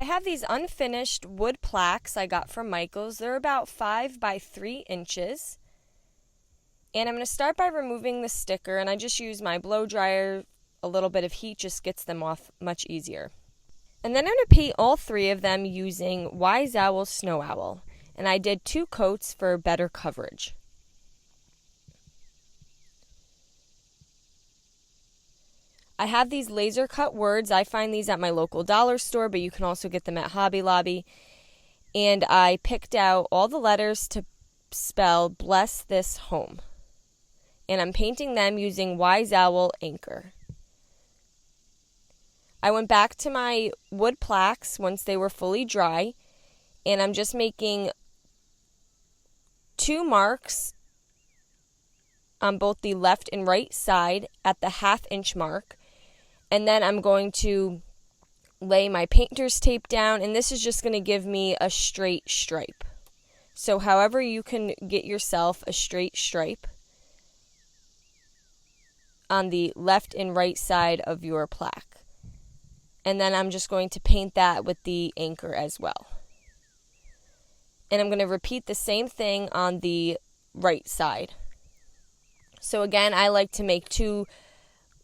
have these unfinished wood plaques I got from Michael's. They're about 5 by 3 inches. And I'm going to start by removing the sticker, and I just use my blow dryer. A little bit of heat just gets them off much easier. And then I'm going to paint all 3 of them using Wise Owl Snow Owl. And I did 2 coats for better coverage. I have these laser cut words. I find these at my local dollar store, but you can also get them at Hobby Lobby. And I picked out all the letters to spell Bless This Home. And I'm painting them using Wise Owl Anchor. I went back to my wood plaques once they were fully dry, and I'm just making 2 marks on both the left and right side at the 1/2 inch mark. And then I'm going to lay my painter's tape down, and this is just going to give me a straight stripe. So however you can get yourself a straight stripe on the left and right side of your plaque. And then I'm just going to paint that with the anchor as well. And I'm going to repeat the same thing on the right side. So again, I like to make 2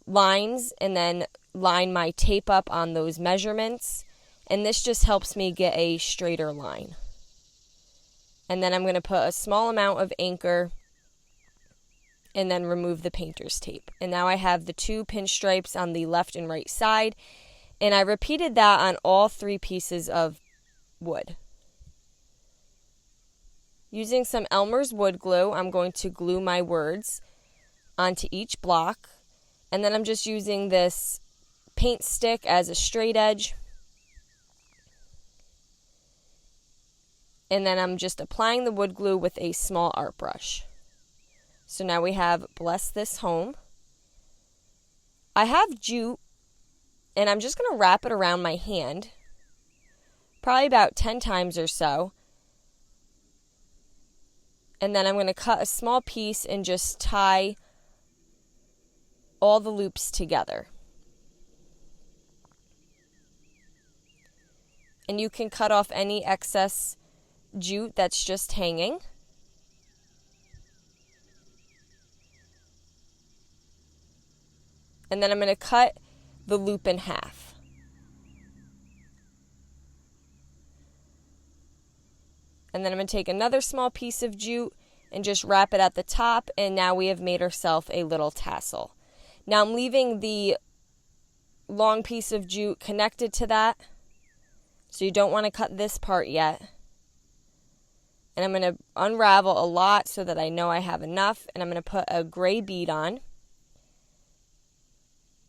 lines and then line my tape up on those measurements, and this just helps me get a straighter line. And then I'm going to put a small amount of anchor and then remove the painter's tape. And now I have the 2 pinstripes on the left and right side, and I repeated that on all 3 pieces of wood. Using some Elmer's wood glue, I'm going to glue my words onto each block. And then I'm just using this paint stick as a straight edge. And then I'm just applying the wood glue with a small art brush. So now we have Bless This Home. I have jute, and I'm just going to wrap it around my hand, probably about 10 times or so. And then I'm going to cut a small piece and just tie all the loops together. And you can cut off any excess jute that's just hanging. And then I'm going to cut the loop in half. And then I'm going to take another small piece of jute and just wrap it at the top, and now we have made ourselves a little tassel. Now I'm leaving the long piece of jute connected to that, so you don't want to cut this part yet. And I'm going to unravel a lot so that I know I have enough, and I'm going to put a gray bead on.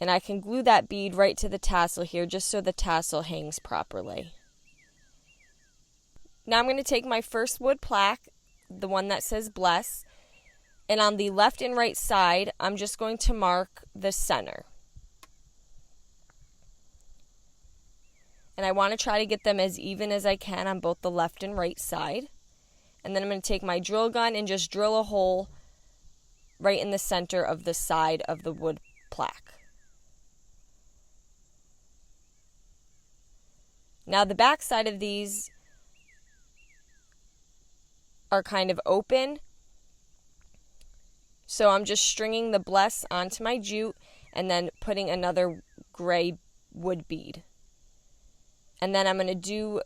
And I can glue that bead right to the tassel here just so the tassel hangs properly. Now I'm going to take my first wood plaque, the one that says Bless, and on the left and right side, I'm just going to mark the center. And I want to try to get them as even as I can on both the left and right side. And then I'm going to take my drill gun and just drill a hole right in the center of the side of the wood plaque. Now the back side of these are kind of open, so I'm just stringing the Bless onto my jute and then putting another gray wood bead. And then I'm going to do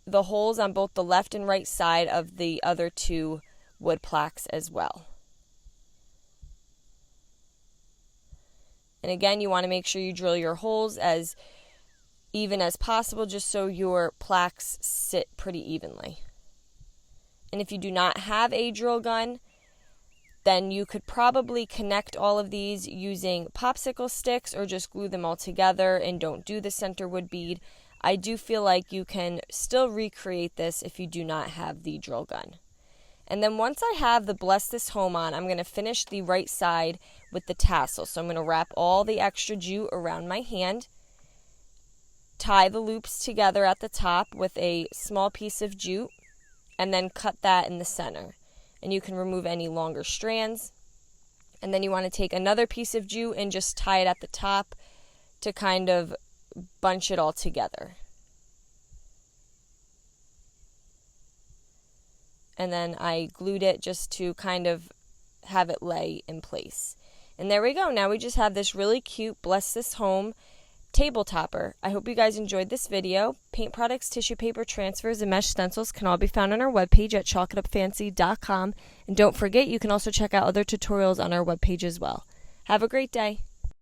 the holes on both the left and right side of the other 2 wood plaques as well. And again, you want to make sure you drill your holes as even as possible, just so your plaques sit pretty evenly. And if you do not have a drill gun, then you could probably connect all of these using popsicle sticks or just glue them all together and don't do the center wood bead. I do feel like you can still recreate this if you do not have the drill gun. And then once I have the Bless This Home on, I'm going to finish the right side with the tassel. So I'm going to wrap all the extra jute around my hand, tie the loops together at the top with a small piece of jute, and then cut that in the center. And you can remove any longer strands. And then you want to take another piece of jute and just tie it at the top to kind of bunch it all together. and then I glued it just to kind of have it lay in place. And there we go. Now we just have this really cute Bless This Home table topper. I hope you guys enjoyed this video. Paint products, tissue paper, transfers, and mesh stencils can all be found on our webpage at chalkitupfancy.com. And don't forget, you can also check out other tutorials on our webpage as well. Have a great day.